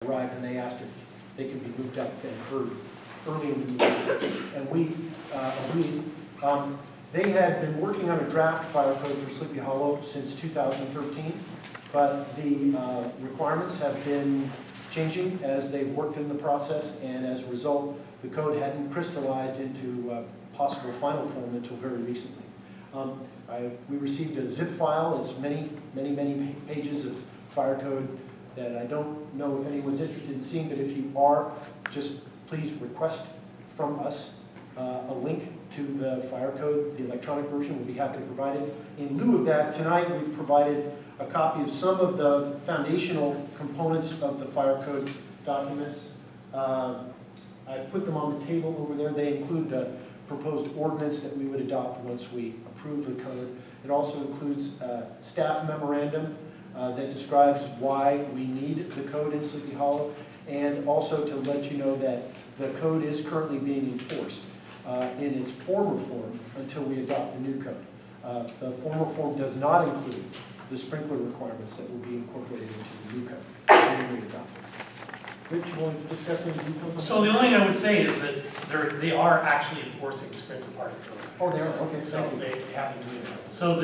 arrived and they asked if they could be moved up and heard early in the meeting. And we agreed. They had been working on a draft fire code for Sleepy Hollow since 2013, but the requirements have been changing as they've worked in the process, and as a result, the code hadn't crystallized into possible final form until very recently. We received a zip file. It's many pages of fire code that I don't know if anyone's interested in seeing, but if you are, just please request from us a link to the fire code, the electronic version. We'll be happy to provide it. In lieu of that, tonight we've provided a copy of some of the foundational components of the fire code documents. I put them on the table over there. They include the proposed ordinance that we would adopt once we approve the code. It also includes a staff memorandum that describes why we need the code in Sleepy Hollow, and also to let you know that the code is currently being enforced in its former form until we adopt the new code. The former form does not include the sprinkler requirements that will be incorporated into the new code when we adopt it. Rich, you want to discuss any details? So the only thing I would say is that they are actually enforcing the sprinkler part of the code. Oh, they are? Okay, so thank you. they have been doing that. So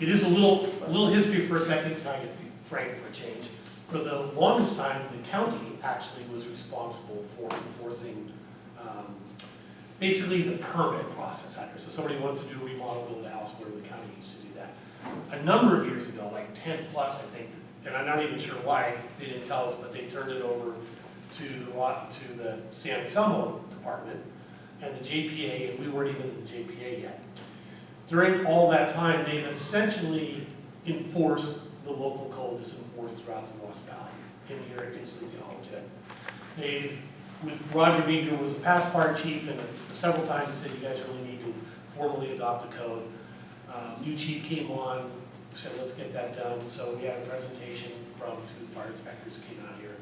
it is a little history for a second, trying to be frank for a change. For the longest time, the county actually was responsible for enforcing basically the permit process out here. So somebody wants to do a remodel, build a house, where the county used to do that. A number of years ago, like 10 plus, I think, and I'm not even sure why they didn't tell us, but they turned it over to the Anselmo department and the JPA, and we weren't even in the JPA yet. During all that time, they've essentially enforced the local code that's enforced throughout the Ross Valley in here in Sleepy Hollow. They've, with Roger Meager was a past fire chief, and several times he said, you guys really need to formally adopt the code. New chief came on, said, let's get that done. So we had a presentation from two fire inspectors who came out here.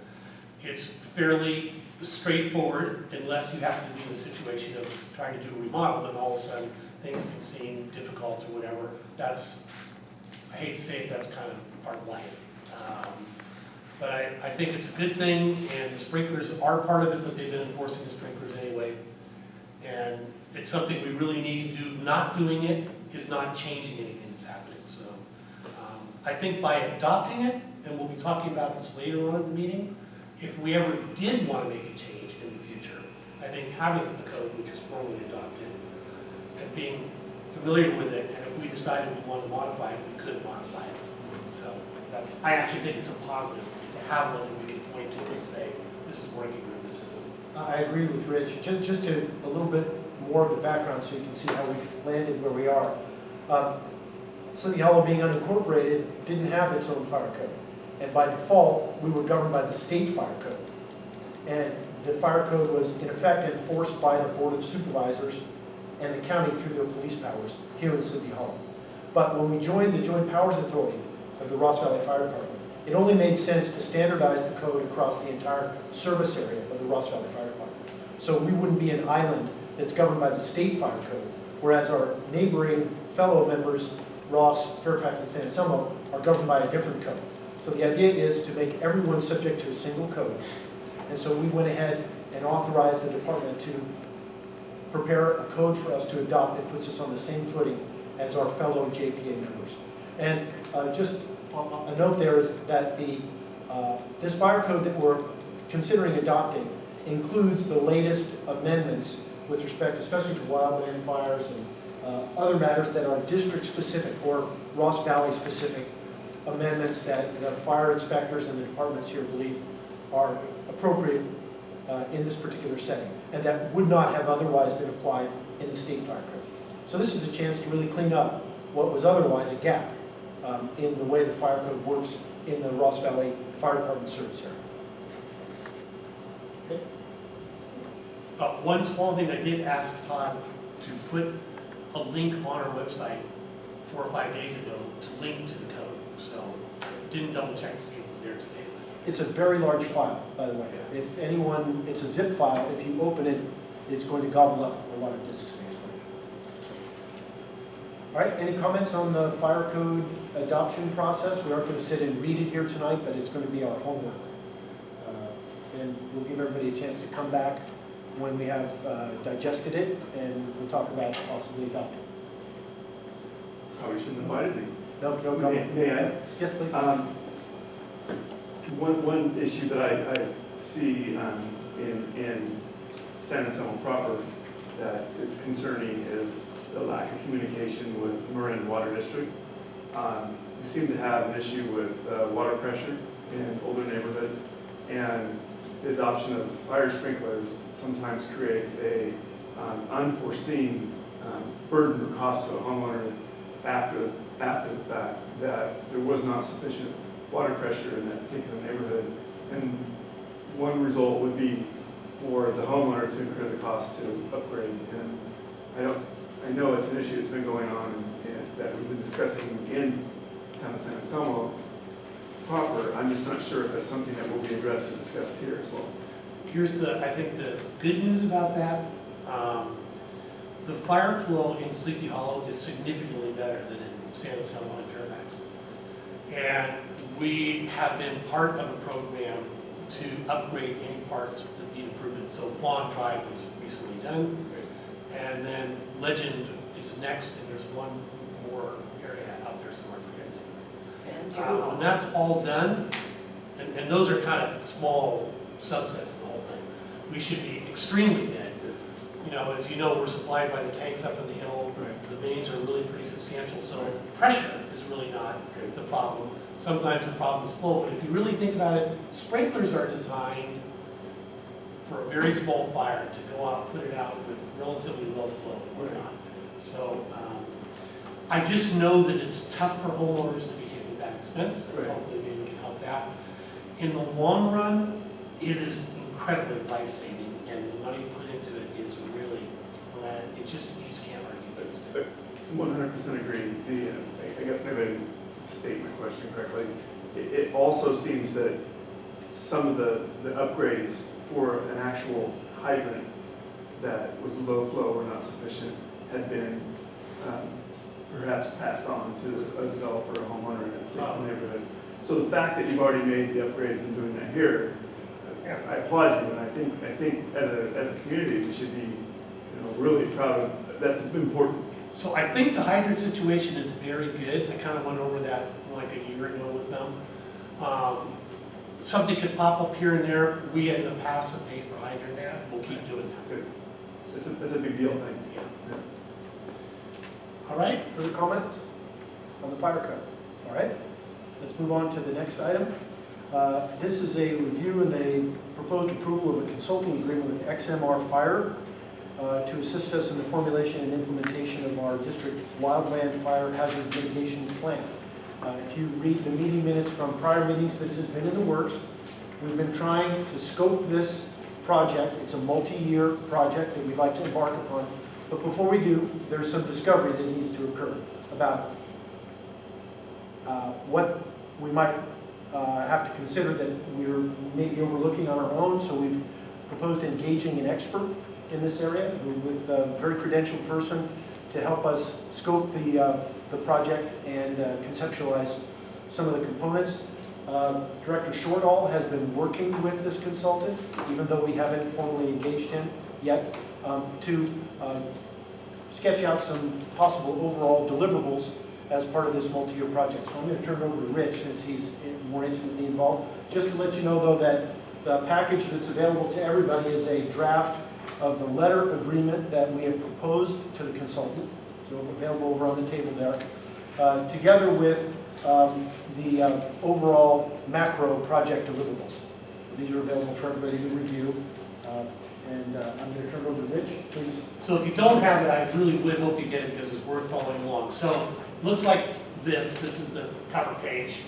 It's fairly straightforward, unless you happen to be in a situation of trying to do a remodel, and all of a sudden things can seem difficult or whatever. That's, I hate to say it, that's kind of part of life. But I think it's a good thing, and the sprinklers are part of it, but they've been enforcing the sprinklers anyway. And it's something we really need to do. Not doing it is not changing anything that's happening. So I think by adopting it, and we'll be talking about this later on in the meeting, if we ever did want to make a change in the future, I think having the code, which is formally adopted, and being familiar with it, and if we decided we want to modify it, we could modify it. So that's, I actually think it's a positive to have one that we can point to and say, this is working or this isn't. I agree with Rich. Just to a little bit more of the background so you can see how we've landed where we are. Sleepy Hollow, being unincorporated, didn't have its own fire code. And by default, we were governed by the state fire code. And the fire code was, in effect, enforced by the Board of Supervisors and the county through their police powers here in Sleepy Hollow. But when we joined the Joint Powers Authority of the Ross Valley Fire Department, it only made sense to standardize the code across the entire service area of the Ross Valley Fire Department. So we wouldn't be an island that's governed by the state fire code, whereas our neighboring fellow members, Ross, Fairfax, and San Anselmo, are governed by a different code. So the idea is to make everyone subject to a single code. And so we went ahead and authorized the department to prepare a code for us to adopt that puts us on the same footing as our fellow JPA members. And just a note there is that this fire code that we're considering adopting includes the latest amendments with respect, especially to wildland fires and other matters that are district-specific or Ross Valley-specific amendments that the fire inspectors and the departments here believe are appropriate in this particular setting, and that would not have otherwise been applied in the state fire code. So this is a chance to really clean up what was otherwise a gap in the way the fire code works in the Ross Valley Fire Department service area. Okay. One small thing, I did ask Todd to put a link on our website 4 or 5 days ago to link to the code. So I didn't double check to see if it was there today. It's a very large file, by the way. If anyone, it's a zip file. If you open it, it's going to gobble up a lot of disk space for you. All right, any comments on the fire code adoption process? We aren't going to sit and read it here tonight, but it's going to be our homework and we'll give everybody a chance to come back when we have digested it, and we'll talk about possibly adopting. Probably shouldn't have invited me. No comment. May I? Yes, please. One issue that I see in San Anselmo proper that is concerning is the lack of communication with Marin Water District. We seem to have an issue with water pressure in older neighborhoods, and the adoption of fire sprinklers sometimes creates a unforeseen burden or cost to a homeowner after the fact that there was not sufficient water pressure in that particular neighborhood. And one result would be for the homeowner to incur the cost to upgrade. And I know it's an issue that's been going on and that we've been discussing in town of San Anselmo proper. I'm just not sure if that's something that will be addressed and discussed here as well. Here's I think the good news about that. The fire flow in Sleepy Hollow is significantly better than in San Anselmo and Fairfax. And we have been part of a program to upgrade any parts that need improvement. So Fawn Drive was recently done. And then Legend is next, and there's one more area out there somewhere, I forget. When that's all done, and those are kind of small subsets of the whole thing, we should be extremely good. You know, as you know, we're supplied by the tanks up in the hill. Right. The mains are really pretty substantial, so pressure is really not the problem. Sometimes the problem is flow, but if you really think about it, sprinklers are designed for a very small fire to go off, put it out with relatively low flow or not. So I just know that it's tough for homeowners to be hit with that expense, and hopefully maybe we can help that. In the long run, it is incredibly life-saving, and the money put into it is really, it just, you just can't argue, but it's good. 100% agree. I guess maybe I didn't state my question correctly. It also seems that some of the upgrades for an actual hydrant that was low flow or not sufficient had been perhaps passed on to a developer or homeowner in a particular neighborhood. So the fact that you've already made the upgrades and doing that here, I applaud you, and I think as a community we should be really proud of. That's important. So I think the hydrant situation is very good. I kind of went over that like a year ago with them. Something could pop up here and there. We in the past have paid for hydrants. We'll keep doing that. Good. It's a big deal thing. Yeah. All right. Further comments on the fire code? All right, let's move on to the next item. This is a review and a proposed approval of a consulting agreement with XMR Fire to assist us in the formulation and implementation of our district wildland fire hazard mitigation plan. If you read the meeting minutes from prior meetings, this has been in the works. We've been trying to scope this project. It's a multi-year project that we'd like to embark upon. But before we do, there's some discovery that needs to occur about what we might have to consider that we're maybe overlooking on our own. So we've proposed engaging an expert in this area with a very credentialed person to help us scope the project and conceptualize some of the components. Director Shortall has been working with this consultant, even though we haven't formally engaged him yet, to sketch out some possible overall deliverables as part of this multi-year project. So I'm going to turn it over to Rich, since he's more intimately involved. Just to let you know, though, that the package that's available to everybody is a draft of the letter agreement that we have proposed to the consultant. So available over on the table there, together with the overall macro project deliverables. These are available for everybody to review. I'm going to turn it over to Rich, please. So if you don't have it, I really would hope you get it because it's worth following along. So looks like this. This is the cover page.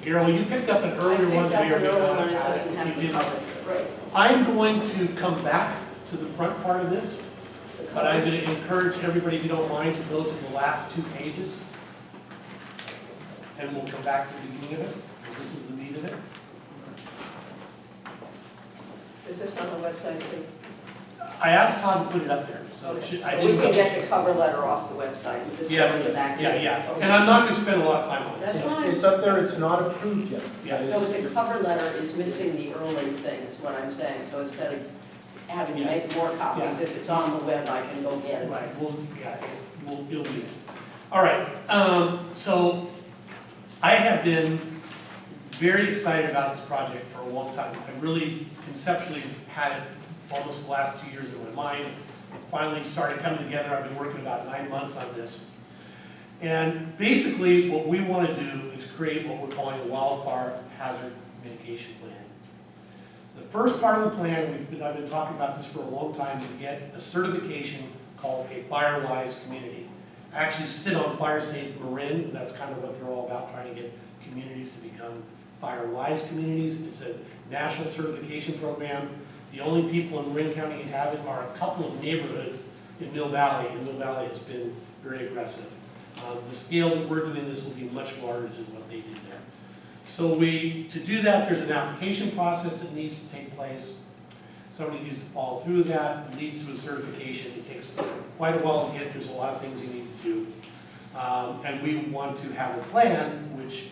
Carol, you picked up an earlier one today, or you didn't. Right. I'm going to come back to the front part of this, but I'm going to encourage everybody, if you don't mind, to go to the last 2 pages. And we'll come back to the beginning of it, because this is the meat of it. Is this on the website too? I asked Todd to put it up there, So it Okay. should, I So we didn't can know. get the cover letter off the website. We just Yes, go to the back. yeah. Okay. And I'm not gonna spend a lot of time on That's this. fine. It's up there, it's not approved yet. Yeah. No, but the cover letter is missing the early thing, is what I'm saying. So instead of having to Yeah. make more copies, Yeah. if it's on the web, I can go get it. Right, it'll be there. All right, so I have been very excited about this project for a long time. I really conceptually had it almost the last 2 years in my mind. It finally started coming together. I've been working about 9 months on this. And basically, what we want to do is create what we're calling a wildfire hazard mitigation plan. The first part of the plan, I've been talking about this for a long time, is to get a certification called a fire-wise community. I actually sit on Fire Safe Marin. That's kind of what they're all about, trying to get communities to become fire-wise communities. It's a national certification program. The only people in Marin County who have it are a couple of neighborhoods in Mill Valley, and Mill Valley has been very aggressive. The scale that we're doing this will be much larger than what they did there. So to do that, there's an application process that needs to take place. Somebody needs to follow through with that. It leads to a certification. It takes quite a while to get. There's a lot of things you need to do. And we want to have a plan which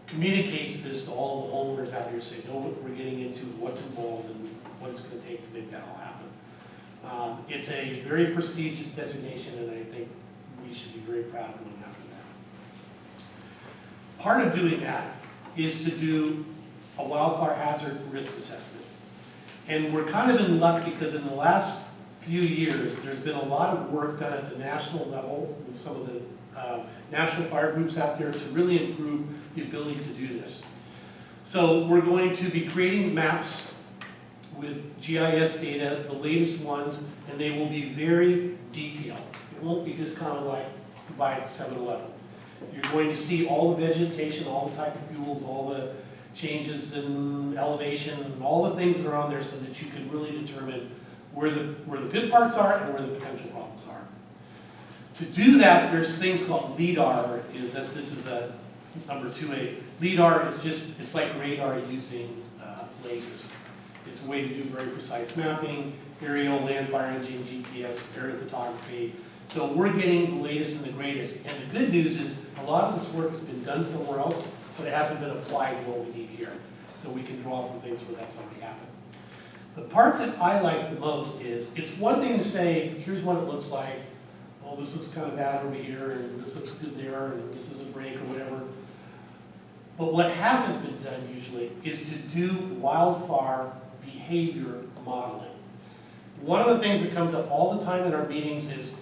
communicates this to all the homeowners out here, so they know what we're getting into, what's involved, and what it's going to take to make that all happen. It's a very prestigious designation, and I think we should be very proud of going after that. Part of doing that is to do a wildfire hazard risk assessment. And we're kind of in luck because in the last few years, there's been a lot of work done at the national level with some of the national fire groups out there to really improve the ability to do this. So we're going to be creating maps with GIS data, the latest ones, and they will be very detailed. It won't be just kind of like you buy at 7-Eleven. You're going to see all the vegetation, all the type of fuels, all the changes in elevation, and all the things that are on there so that you can really determine where the good parts are and where the potential problems are. To do that, there's things called LIDAR, this is a number 2A. LIDAR is it's like radar using lasers. It's a way to do very precise mapping, aerial, land, fire engine, GPS, aerial photography. So we're getting the latest and the greatest. And the good news is a lot of this work has been done somewhere else, but it hasn't been applied to what we need here. So we can draw from things where that's already happened. The part that I like the most is, it's one thing to say, here's what it looks like. Oh, this looks kind of bad over here, and this looks good there, and this is a break or whatever. But what hasn't been done usually is to do wildfire behavior modeling. One of the things that comes up all the time in our meetings is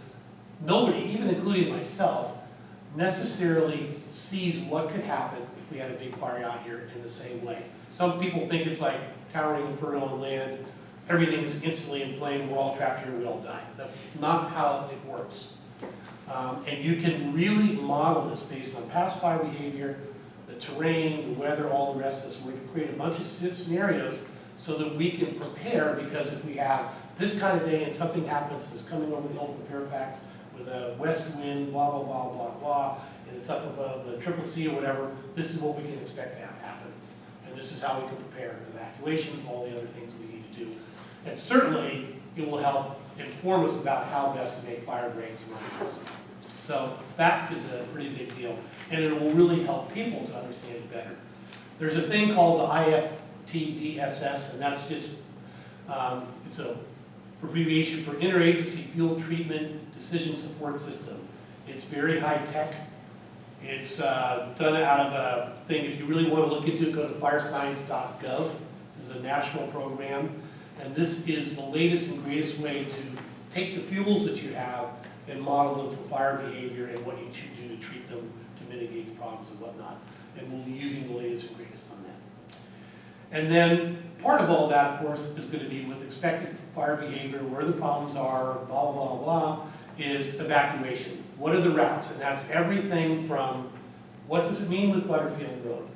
nobody, even including myself, necessarily sees what could happen if we had a big fire out here in the same way. Some people think it's like towering inferno on land, everything is instantly inflamed, we're all trapped here, we all die. That's not how it works. And you can really model this based on past fire behavior, the terrain, the weather, all the rest of this. We can create a bunch of scenarios so that we can prepare, because if we have this kind of day and something happens, it's coming over the hill from Fairfax with a west wind, blah, blah, blah, blah, blah, and it's up above the Triple C or whatever, this is what we can expect to happen. And this is how we can prepare evacuations, all the other things we need to do. And certainly, it will help inform us about how best to make fire breaks and lines. So that is a pretty big deal. And it will really help people to understand it better. There's a thing called the IFTDSS, and that's just, it's a abbreviation for Interagency Fuel Treatment Decision Support System. It's very high tech. It's done out of a thing, if you really want to look into it, go to firescience.gov. This is a national program. And this is the latest and greatest way to take the fuels that you have and model them for fire behavior and what you should do to treat them to mitigate the problems and whatnot. And we'll be using the latest and greatest on that. And then part of all that, of course, is going to be with expected fire behavior, where the problems are, blah, blah, blah, is evacuation. What are the routes? And that's everything from what does it mean with Butterfield Road?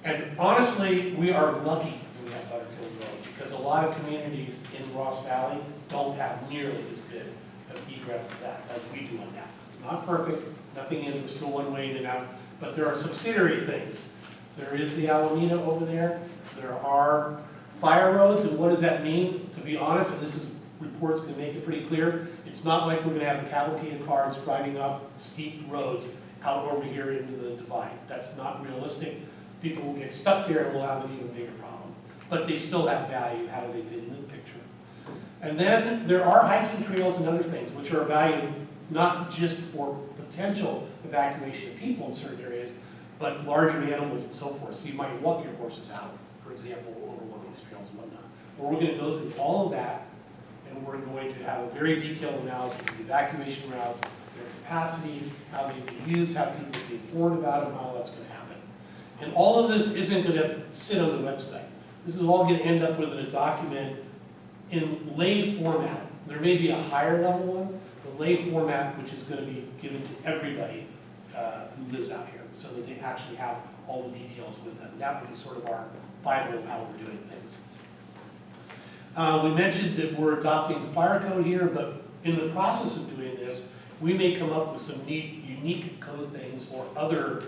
And honestly, we are lucky we have Butterfield Road, because a lot of communities in Ross Valley don't have nearly as good of egress as we do on that. Not perfect, nothing is, we're still one way in and out, but there are subsidiary things. There is the Alameda over there, there are fire roads, and what does that mean? To be honest, and this is report's gonna make it pretty clear. It's not like we're gonna have a cavalcade of cars driving up steep roads out over here into the divide. That's not realistic. People will get stuck there and we'll have an even bigger problem. But they still have value. How do they fit into the picture? And then there are hiking trails and other things which are valued not just for potential evacuation of people in certain areas, but larger animals and so forth. So you might walk your horses out, for example, over one of these trails and whatnot. Well, we're going to go through all of that, and we're going to have a very detailed analysis of the evacuation routes, their capacity, how they can be used, how people can be informed about them, how that's going to happen. And all of this isn't going to sit on the website. This is all going to end up within a document in lay format. There may be a higher level one, the lay format, which is going to be given to everybody who lives out here, so that they actually have all the details with them. That would be sort of our Bible of how we're doing things. We mentioned that we're adopting the fire code here, but in the process of doing this, we may come up with some neat, unique code things or other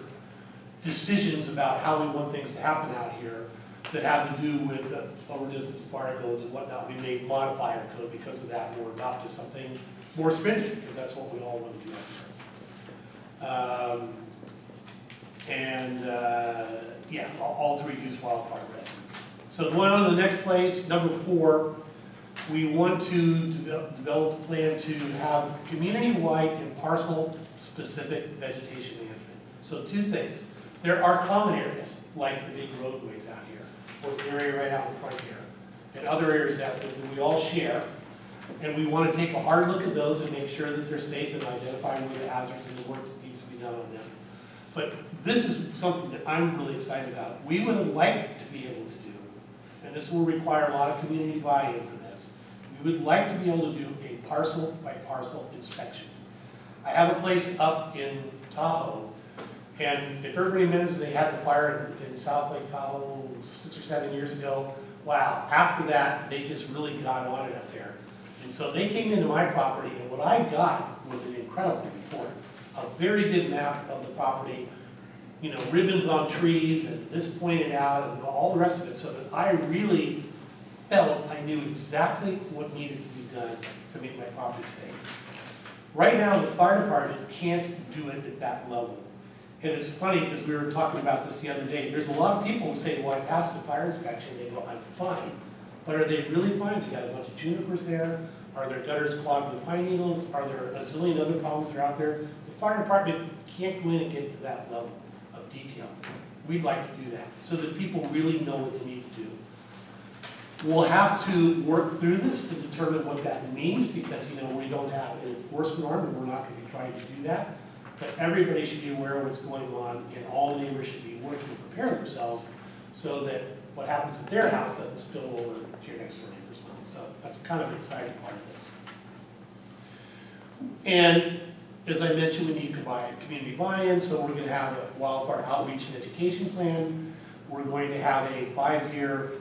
decisions about how we want things to happen out here that have to do with ordinances, fire codes and whatnot. We may modify our code because of that, or adopt something more stringent, because that's what we all want to do out here. Yeah, alter use wildfire risk. So going on to the next place, number 4, we want to develop a plan to have community-wide and parcel-specific vegetation management. So 2 things. There are common areas, like the big roadways out here, or the area right out in front here, and other areas out there that we all share. And we want to take a hard look at those and make sure that they're safe and identify where the hazards and the work that needs to be done on them. But this is something that I'm really excited about. We would like to be able to do, and this will require a lot of community buy-in for this, we would like to be able to do a parcel by parcel inspection. I have a place up in Tahoe, and if everybody remembers they had the fire in South Lake Tahoe 6 or 7 years ago, wow, after that, they just really got on it up there. And so they came into my property, and what I got was an incredible report. A very good map of the property, you know, ribbons on trees, and this pointed out, and all the rest of it, so that I really felt I knew exactly what needed to be done to make my property safe. Right now, the fire department can't do it at that level. And it's funny, because we were talking about this the other day, there's a lot of people who say, well, I passed the fire inspection, they go, I'm fine. But are they really fine? They got a bunch of junipers there. Are their gutters clogged with pine needles? Are there a zillion other problems that are out there? The fire department can't go in and get to that level of detail. We'd like to do that, so that people really know what they need to do. We'll have to work through this to determine what that means, because, you know, we don't have an enforcement arm, and we're not going to be trying to do that. But everybody should be aware of what's going on, and all neighbors should be working to prepare themselves so that what happens at their house doesn't spill over to your next door neighbor's home. So that's kind of an exciting part of this. And as I mentioned, we need community buy-in, so we're going to have a wildfire outreach and education plan. We're going to have a 5-year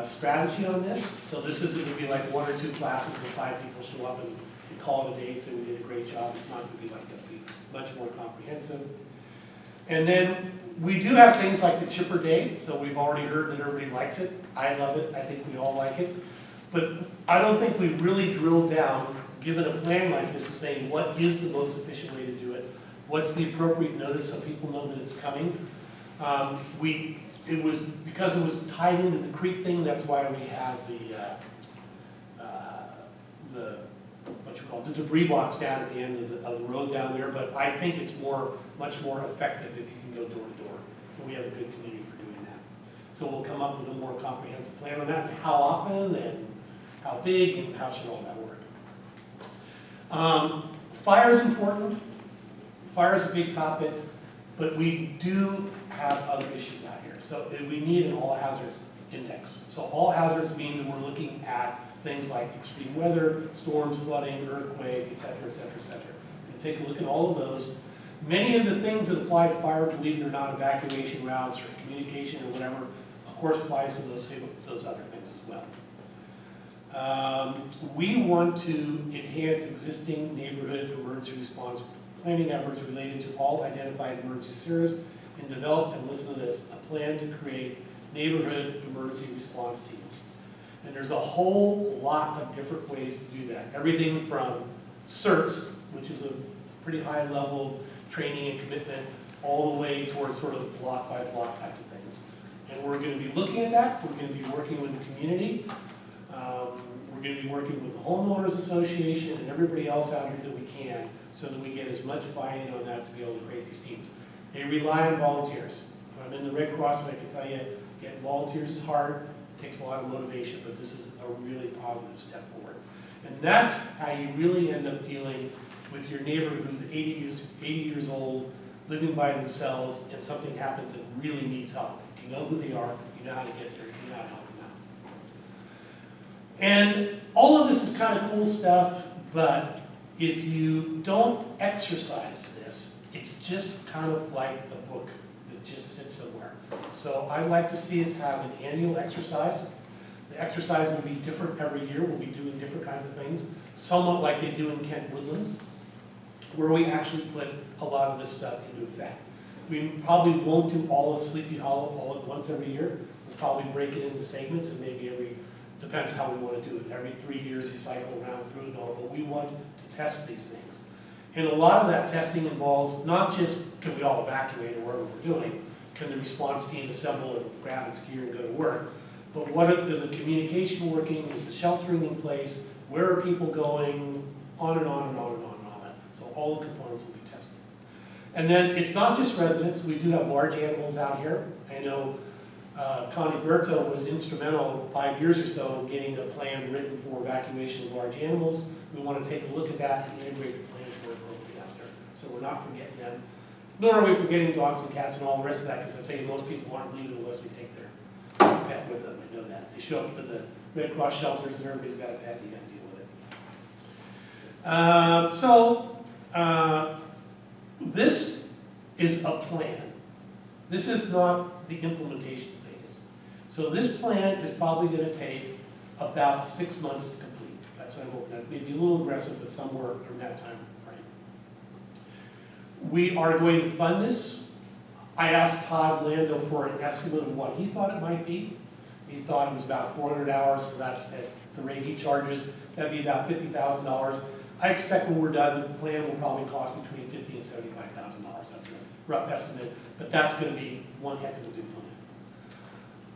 strategy on this. So this isn't going to be like 1 or 2 classes where 5 people show up and call it a day and say we did a great job. It's not going to be like that. It'll be much more comprehensive. And then we do have things like the chipper day. So we've already heard that everybody likes it. I love it. I think we all like it. But I don't think we've really drilled down, given a plan like this, to saying what is the most efficient way to do it, what's the appropriate notice so people know that it's coming. It was because it was tied into the creek thing. That's why we have the debris box down at the end of the road down there. But I think it's much more effective if you can go door to door, and we have a good community for doing that. So we'll come up with a more comprehensive plan on that, and how often, and how big, and how should all that work. Fire is important. Fire is a big topic, but we do have other issues out here. So we need an all hazards index. So all hazards mean that we're looking at things like extreme weather, storms, flooding, earthquake, et cetera, et cetera, et cetera. And take a look at all of those. Many of the things that apply to fire, believe it or not, evacuation routes or communication or whatever, of course applies to those other things as well. We want to enhance existing neighborhood emergency response planning efforts related to all identified emergency scenarios and develop, and listen to this, a plan to create neighborhood emergency response teams. And there's a whole lot of different ways to do that. Everything from certs, which is a pretty high level training and commitment, all the way towards sort of block by block type of things. And we're going to be looking at that. We're going to be working with the community. We're going to be working with the homeowners association and everybody else out here that we can, so that we get as much buy-in on that to be able to create these teams. They rely on volunteers. I'm in the Red Cross, and I can tell you, getting volunteers is hard. It takes a lot of motivation, but this is a really positive step forward. And that's how you really end up dealing with your neighbor who's 80 years old, living by themselves, and something happens that really needs help. You know who they are, you know how to get there, you know how to help them out. And all of this is kind of cool stuff, but if you don't exercise this, it's just kind of like a book that just sits somewhere. So I'd like to see us have an annual exercise. The exercise will be different every year. We'll be doing different kinds of things, somewhat like they do in Kent Woodlands, where we actually put a lot of this stuff into effect. We probably won't do all of Sleepy Hollow all at once every year. We'll probably break it into segments, and maybe depends how we want to do it. Every 3 years you cycle around through it all, but we want to test these things. And a lot of that testing involves not just can we all evacuate or whatever we're doing, can the response team assemble and grab its gear and go to work, but is the communication working, is the sheltering in place, where are people going, on and on and on and on and on. So all the components will be tested. And then it's not just residents, we do have large animals out here. I know Connie Berto was instrumental 5 years or so in getting a plan written for evacuation of large animals. We want to take a look at that and integrate the plans more appropriately out there. So we're not forgetting them. Nor are we forgetting dogs and cats and all the rest of that, because I tell you, most people aren't leaving unless they take their pet with them. I know that. They show up to the Red Cross shelters and everybody's got a pet and you got to deal with it. This is a plan. This is not the implementation phase. So this plan is probably going to take about 6 months to complete. That's what I'm hoping. That may be a little aggressive, but somewhere in that time frame. We are going to fund this. I asked Todd Lando for an estimate of what he thought it might be. He thought it was about 400 hours, so that's at the rate he charges. That'd be about $50,000. I expect when we're done, the plan will probably cost between $50,000 and $75,000. That's a rough estimate, but that's going to be one heck of a good plan.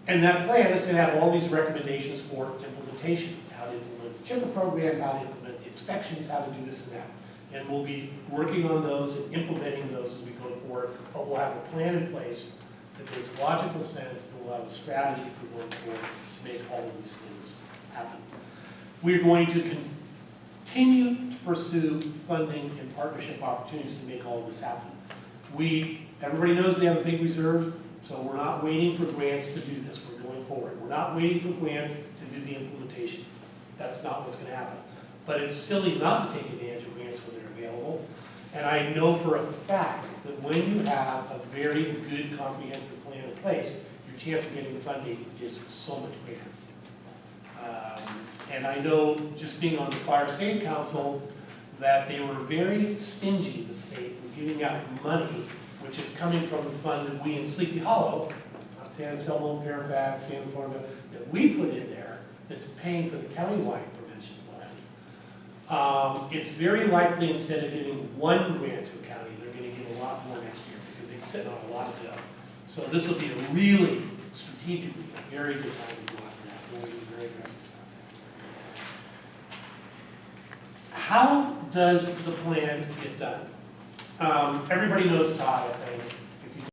And that plan is going to have all these recommendations for implementation, how to implement the chipper program, how to implement the inspections, how to do this and that. And we'll be working on those and implementing those as we go forward, but we'll have a plan in place that makes logical sense, and we'll have a strategy for going forward to make all of these things happen. We're going to continue to pursue funding and partnership opportunities to make all of this happen. Everybody knows we have a big reserve, so we're not waiting for grants to do this. We're going forward. We're not waiting for grants to do the implementation. That's not what's going to happen. But it's silly not to take advantage of grants when they're available. And I know for a fact that when you have a very good comprehensive plan in place, your chance of getting the funding is so much greater. And I know, just being on the Fire Safe Council, that they were very stingy, the state, in giving out money, which is coming from the fund that we in Sleepy Hollow, not San Anselmo, Fairfax, San Florida, that we put in there, that's paying for the countywide prevention plan. It's very likely, instead of giving one grant to a county, they're going to give a lot more next year, because they're sitting on a lot of dough. So this will be a really strategically very good time to go after that. We'll be very aggressive. How does the plan get done? Everybody knows Todd, I think.